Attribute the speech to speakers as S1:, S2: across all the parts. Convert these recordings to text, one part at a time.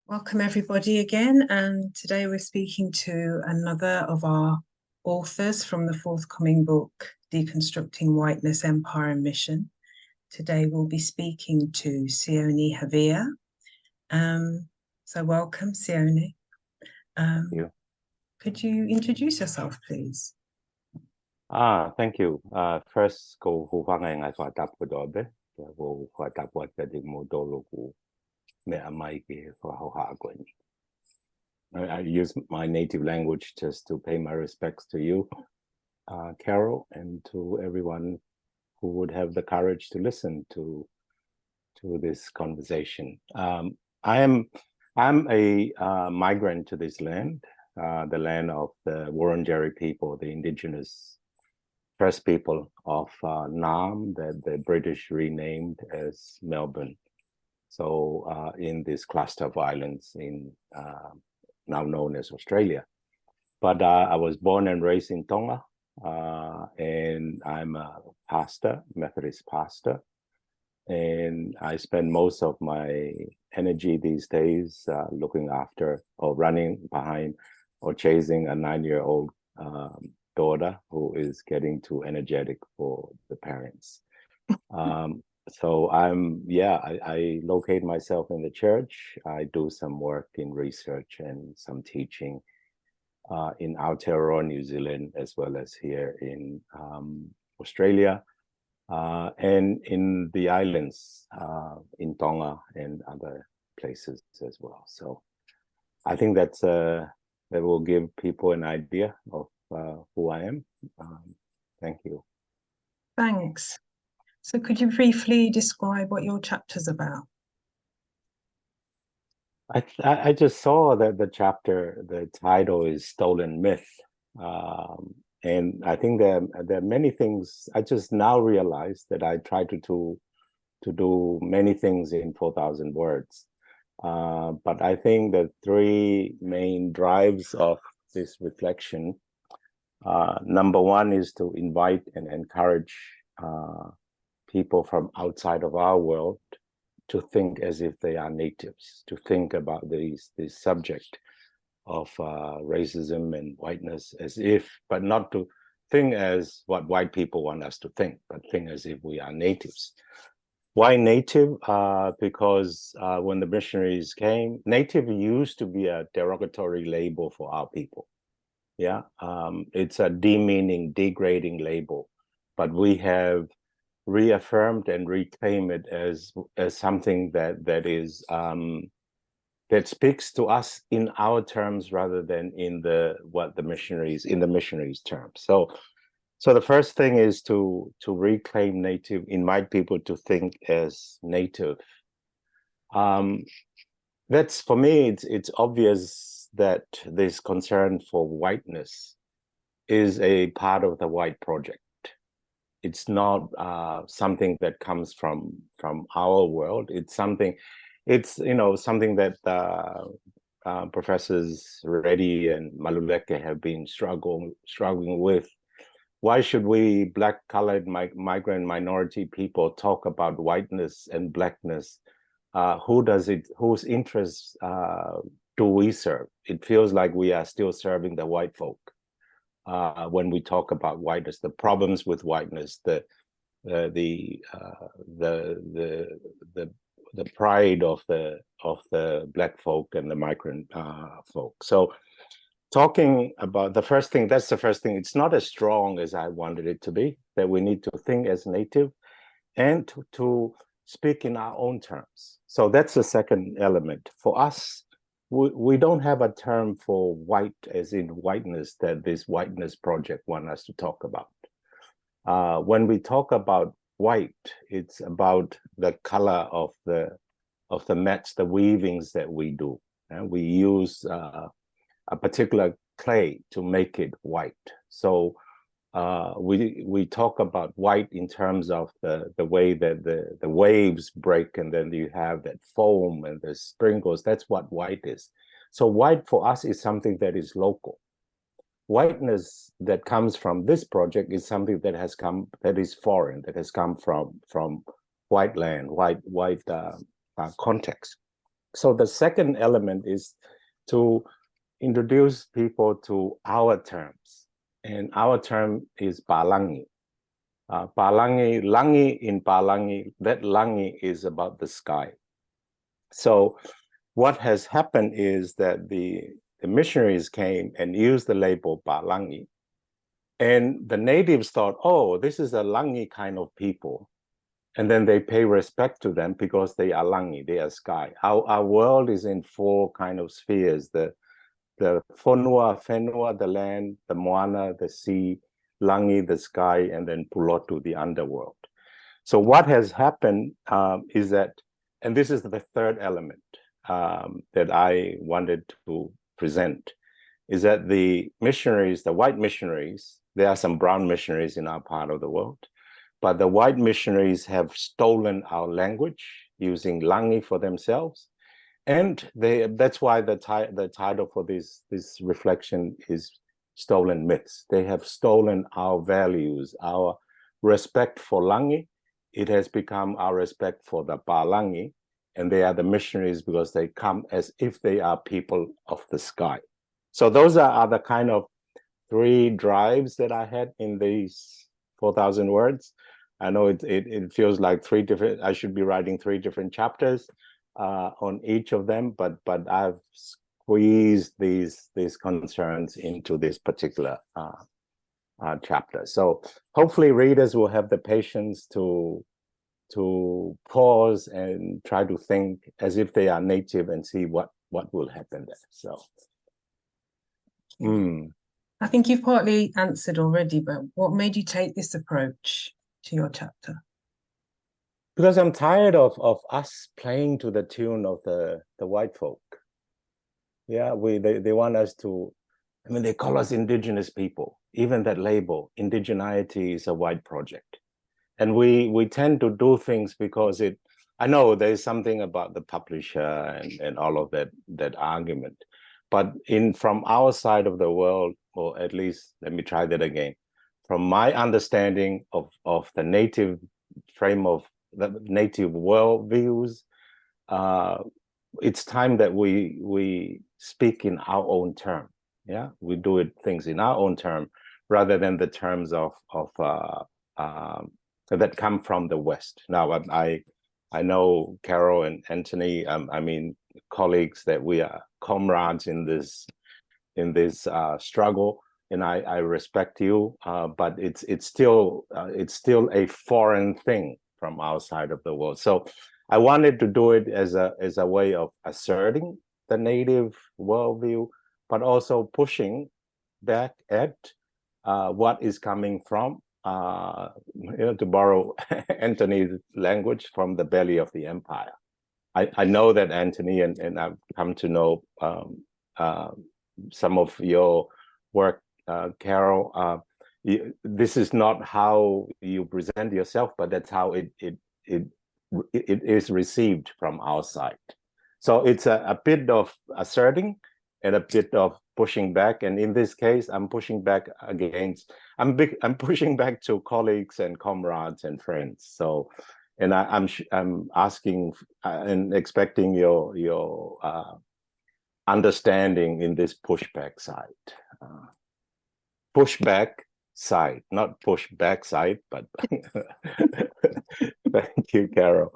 S1: Welcome everybody again, and today we're speaking to another of our authors from the forthcoming book, Deconstructing Whiteness, Empire and Mission. Today we'll be speaking to Jione Havea. So welcome, Jione.
S2: Thank you.
S1: Could you introduce yourself, please?
S2: Thank you. First, go who I tap with Obe, who tap what the modolo me a mic for how I use my native language just to pay my respects to you, Carol, and to everyone who would have the courage to listen to this conversation. I'm a migrant to this land, the land of the Wurundjeri people, the indigenous first people of Nam that the British renamed as Melbourne. So in this cluster of islands in now known as Australia. But I was born and raised in Tonga, and I'm a pastor, Methodist pastor. And I spend most of my energy these days looking after or running behind or chasing a 9-year-old daughter who is getting too energetic for the parents. So I locate myself in the church. I do some work in research and some teaching in Aotearoa, New Zealand, as well as here in Australia and in the islands in Tonga and other places as well. So I think that will give people an idea of who I am. Thank you.
S1: Thanks. So could you briefly describe what your chapter's about?
S2: I just saw that the title is Stolen Myth. And I think there are many things. I just now realized that I try to do many things in 4,000 words. But I think the three main drives of this reflection, number one is to invite and encourage people from outside of our world to think as if they are natives, to think about this subject of racism and whiteness as if, but not to think as what white people want us to think, but think as if we are natives. Why native? Because when the missionaries came, native used to be a derogatory label for our people. Yeah, it's a demeaning, degrading label, but we have reaffirmed and reclaim it as something that is that speaks to us in our terms rather than in the missionaries terms. So the first thing is to reclaim native, invite people to think as native. That's, for me, it's obvious that this concern for whiteness is a part of the white project. It's not something that comes from our world. It's something that Professors Reddie and Maluleke have been struggling with. Why should we Black, colored, migrant, minority people talk about whiteness and Blackness? Whose interests do we serve? It feels like we are still serving the white folk. When we talk about whiteness, the problems with whiteness, the pride of the Black folk and the migrant folk. So talking about that's the first thing. It's not as strong as I wanted it to be, that we need to think as native and to speak in our own terms. So that's the second element. For us, we don't have a term for white as in whiteness that this whiteness project wants us to talk about. When we talk about white, it's about the color of the mats, the weavings that we do. And we use a particular clay to make it white. So we talk about white in terms of the way that the waves break, and then you have that foam and the sprinkles. That's what white is. So white for us is something that is local. Whiteness that comes from this project is something that is foreign, that has come from white land, white context. So the second element is to introduce people to our terms. And our term is Pālangi. Pālangi, Langi in Pālangi, that Langi is about the sky. So what has happened is that the missionaries came and used the label Pālangi. And the natives thought, oh, this is a Langi kind of people. And then they pay respect to them because they are Langi, they are sky. Our world is in four kind of spheres: the Fonua, Fenua, the land; the Moana, the sea; Langi, the sky; and then Pulotu, the underworld. So what has happened is that, and this is the third element that I wanted to present, is that the missionaries, the white missionaries, there are some brown missionaries in our part of the world, but the white missionaries have stolen our language using Langi for themselves. And that's why the title for this reflection is Stolen Myths. They have stolen our values, our respect for Langi. It has become our respect for the Pālangi, and they are the missionaries because they come as if they are people of the sky. So those are the kind of three drives that I had in these 4,000 words. I know it feels like I should be writing 3 different chapters on each of them, but I've squeezed these concerns into this particular chapter. So hopefully readers will have the patience to pause and try to think as if they are native and see what will happen there. So
S1: I think you've partly answered already, but what made you take this approach to your chapter?
S2: Because I'm tired of us playing to the tune of the white folk. Yeah, they want us to, I mean, they call us indigenous people. Even that label, indigeneity, is a white project. And we tend to do things because I know there's something about the publisher and all of that argument. But from our side of the world, or at least, let me try that again. From my understanding of the native frame of the native world views, it's time that we speak in our own term. Yeah, we do things in our own term rather than the terms of that come from the West. Now, I know Carol and Anthony. I mean, colleagues, that we are comrades in this struggle, and I respect you. But it's still a foreign thing from our side of the world. So I wanted to do it as a way of asserting the native worldview, but also pushing back at what is coming from, to borrow Anthony's language, from the belly of the empire. I know that Anthony, and I've come to know some of your work, Carol. This is not how you present yourself, but that's how it is received from our side. So it's a bit of asserting and a bit of pushing back. And in this case, I'm pushing back against, I'm pushing back to colleagues and comrades and friends. So, and I'm asking and expecting your understanding in this pushback side. Pushback side, not push back side, but thank you, Carol.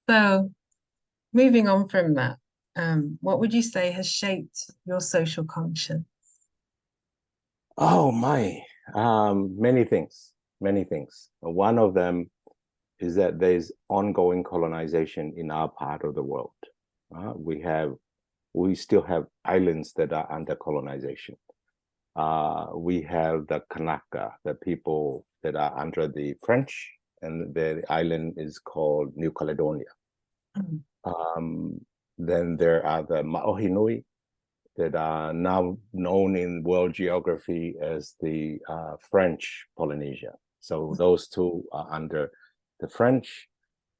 S1: So moving on from that, what would you say has shaped your social conscience?
S2: Oh my, many things. One of them is that there's ongoing colonization in our part of the world. We still have islands that are under colonization. We have the Kanaka, the people that are under the French, and the island is called New Caledonia. Then there are the Maohinui that are now known in world geography as the French Polynesia. So those two are under the French.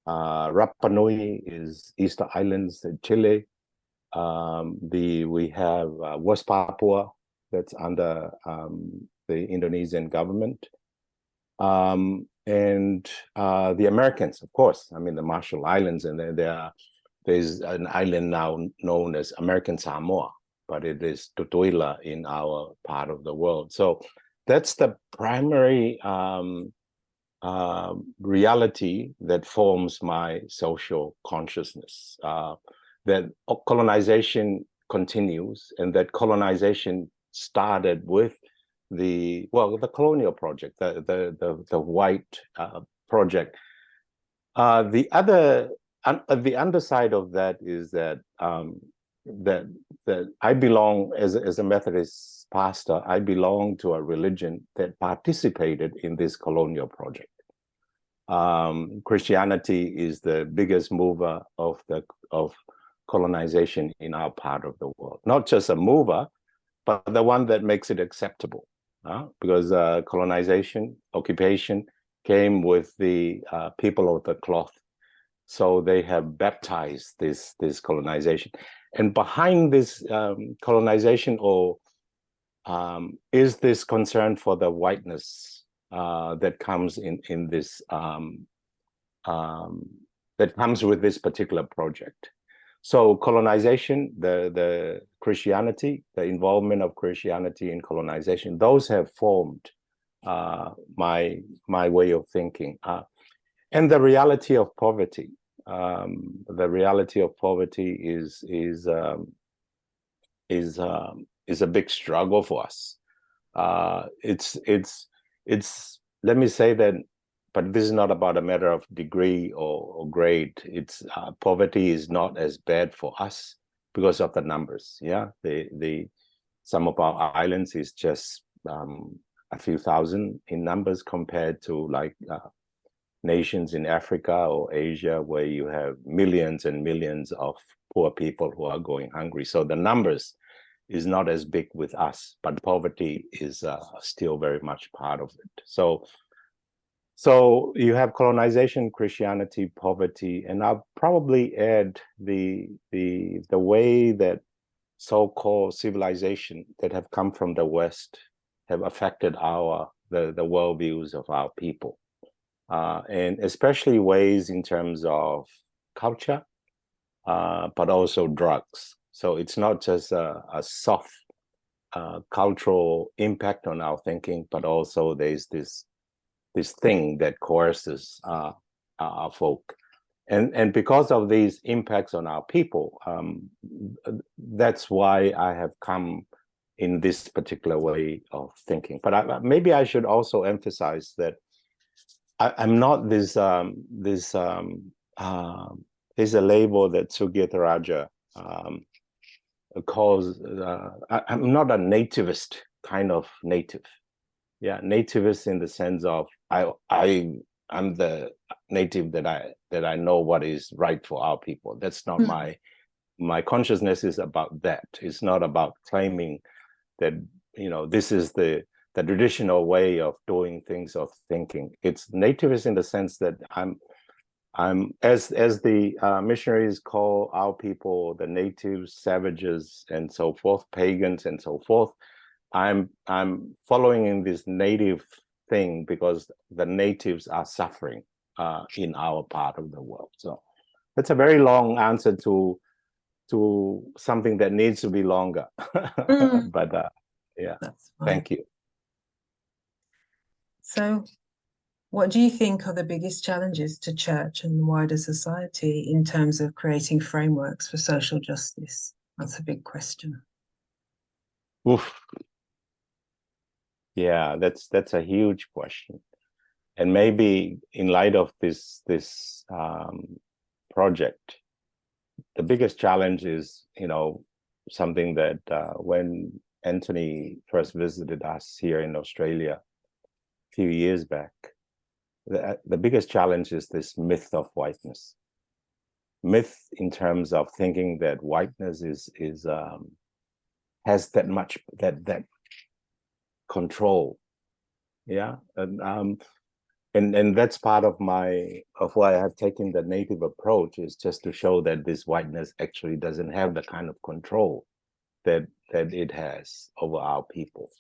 S2: Rapa Nui is Easter Islands in Chile. We have West Papua, that's under the Indonesian government. And the Americans, of course, I mean, the Marshall Islands, and there are there's an island now known as American Samoa, but it is Tutuila in our part of the world. So that's the primary reality that forms my social consciousness. That colonization continues, and that colonization started with the colonial project, the white project. The underside of that is that that I belong as a Methodist pastor. I belong to a religion that participated in this colonial project. Christianity is the biggest mover of colonization in our part of the world. Not just a mover, but the one that makes it acceptable. Because colonization, occupation came with the people of the cloth. So they have baptized this colonization. And behind this colonization is this concern for the whiteness that comes in this that comes with this particular project. So colonization, the Christianity, the involvement of Christianity in colonization, those have formed my way of thinking, and the reality of poverty. The reality of poverty is a big struggle for us. It's let me say that, but this is not about a matter of degree or grade. It's poverty is not as bad for us because of the numbers. Yeah, some of our islands is just a few thousand in numbers compared to like nations in Africa or Asia, where you have millions and millions of poor people who are going hungry. So the numbers is not as big with us, but poverty is still very much part of it. So you have colonization, Christianity, poverty, and I'll probably add the way that so-called civilization that have come from the West have affected the worldviews of our people. And especially ways in terms of culture, but also drugs. So it's not just a soft cultural impact on our thinking, but also there's this thing that coerces our folk. And because of these impacts on our people, that's why I have come in this particular way of thinking. But maybe I should also emphasize that I'm not this there's a label that Sugiyata Raja calls, I'm not a nativist kind of native. Yeah, nativist in the sense of I'm the native that I know what is right for our people. That's not my consciousness is about that. It's not about claiming that, this is the traditional way of doing things, of thinking. It's nativist in the sense that I'm as the missionaries call our people the natives, savages, and so forth, pagans, and so forth. I'm following in this native thing because the natives are suffering in our part of the world. So that's a very long answer to something that needs to be longer. But yeah, thank you.
S1: So what do you think are the biggest challenges to church and wider society in terms of creating frameworks for social justice? That's a big question.
S2: Oof. Yeah, that's a huge question. And maybe in light of this project, the biggest challenge is, something that when Anthony first visited us here in Australia a few years back, the biggest challenge is this myth of whiteness. Myth in terms of thinking that whiteness is has that much that control. Yeah, and that's part of why I have taken the native approach, is just to show that this whiteness actually doesn't have the kind of control that it has over our people.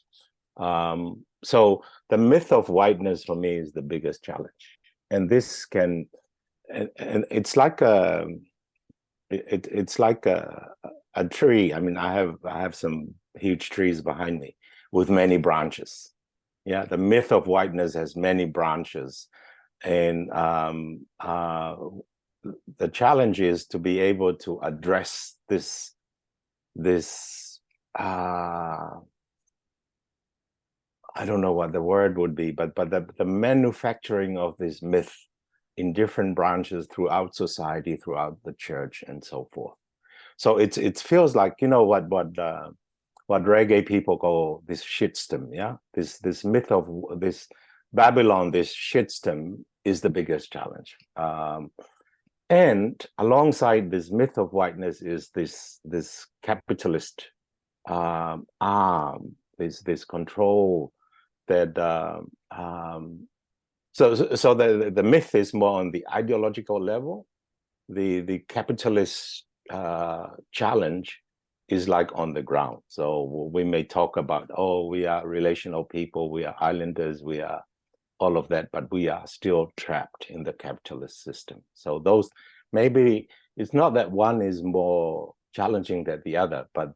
S2: So the myth of whiteness for me is the biggest challenge, and this can, and it's like it's like a tree. I mean, I have some huge trees behind me with many branches. Yeah, the myth of whiteness has many branches, and the challenge is to be able to address this I don't know what the word would be, but the manufacturing of this myth in different branches throughout society, throughout the church, and so forth. So it feels like, you know, what reggae people call this shitstem, yeah? This myth of this Babylon, this shitstem is the biggest challenge. And alongside this myth of whiteness is this capitalist arm, this control that so the myth is more on the ideological level. The capitalist challenge is like on the ground. So we may talk about, oh, we are relational people, we are islanders, we are all of that, but we are still trapped in the capitalist system. So those, maybe it's not that one is more challenging than the other, but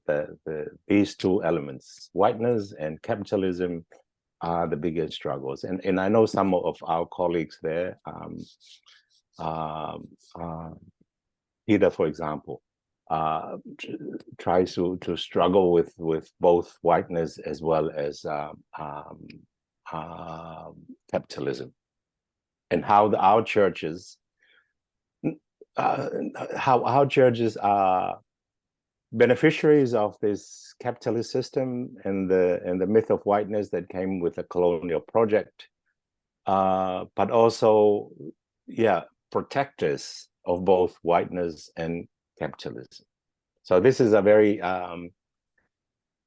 S2: these two elements, whiteness and capitalism, are the biggest struggles. And I know some of our colleagues there, Peter, for example, tries to struggle with both whiteness as well as capitalism, and how our churches, how churches are beneficiaries of this capitalist system and the myth of whiteness that came with the colonial project, but also, yeah, protectors of both whiteness and capitalism. So this is a very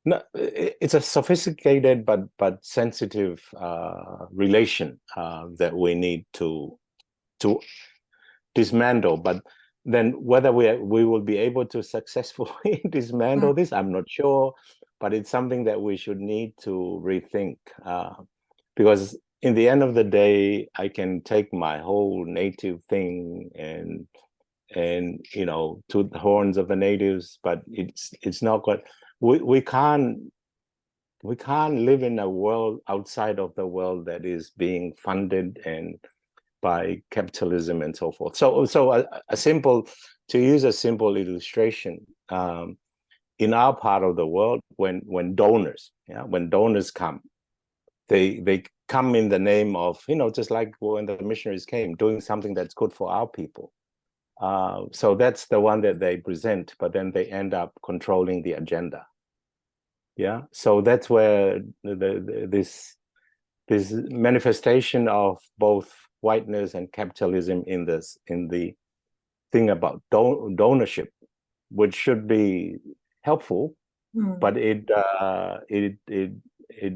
S2: no, it's a sophisticated but sensitive relation that we need to dismantle. But then whether we will be able to successfully dismantle this, I'm not sure. But it's something that we should need to rethink, because in the end of the day, I can take my whole native thing and you know, toot the horns of the natives, but it's not good. We can't live in a world outside of the world that is being funded and by capitalism and so forth. So a simple, to use a simple illustration, in our part of the world, when donors come, they come in the name of, you know, just like when the missionaries came, doing something that's good for our people. So that's the one that they present, but then they end up controlling the agenda. Yeah, so that's where this manifestation of both whiteness and capitalism in the thing about donorship, which should be helpful, but it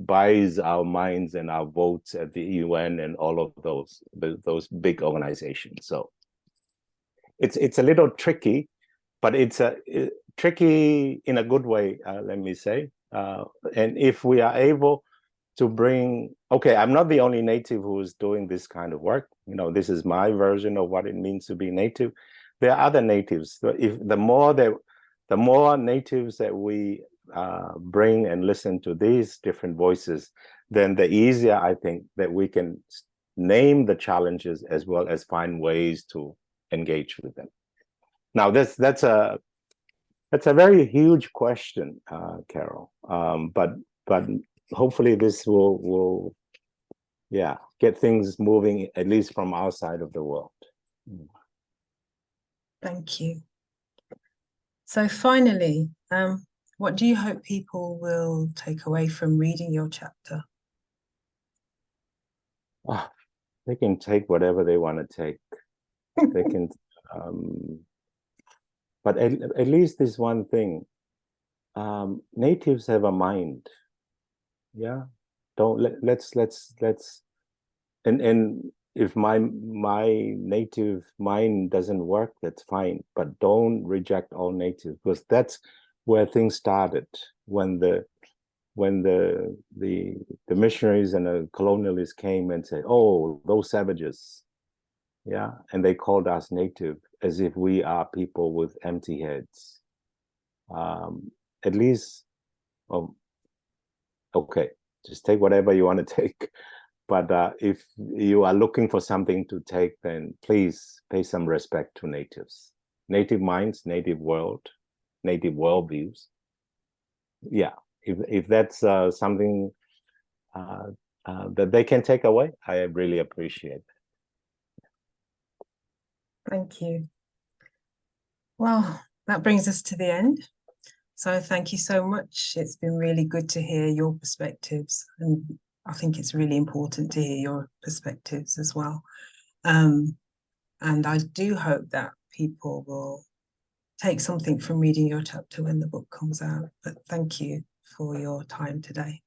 S2: buys our minds and our votes at the UN and all of those big organizations. So it's a little tricky, but it's tricky in a good way, let me say. And if we are able to bring, okay, I'm not the only native who is doing this kind of work. You know, this is my version of what it means to be native. There are other natives. If the more natives that we bring and listen to these different voices, then the easier I think that we can name the challenges as well as find ways to engage with them. Now, that's a very huge question, Carol. But hopefully this will get things moving, at least from our side of the world.
S1: Thank you. So finally, what do you hope people will take away from reading your chapter?
S2: They can take whatever they want to take. They can, but at least this one thing, natives have a mind. Yeah, let's and if my native mind doesn't work, that's fine, but don't reject all natives, because that's where things started when the missionaries and the colonialists came and said, oh, those savages, Yeah, and they called us native as if we are people with empty heads. At least, okay, just take whatever you want to take. But if you are looking for something to take, then please pay some respect to natives. Native minds, native world, native worldviews. Yeah, if that's something that they can take away, I really appreciate it.
S1: Thank you. Well, that brings us to the end. So thank you so much. It's been really good to hear your perspectives, and I think it's really important to hear your perspectives as well. And I do hope that people will take something from reading your chapter when the book comes out. But thank you for your time today.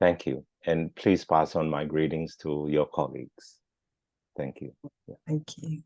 S2: Thank you. And please pass on my greetings to your colleagues. Thank you.
S1: Thank you.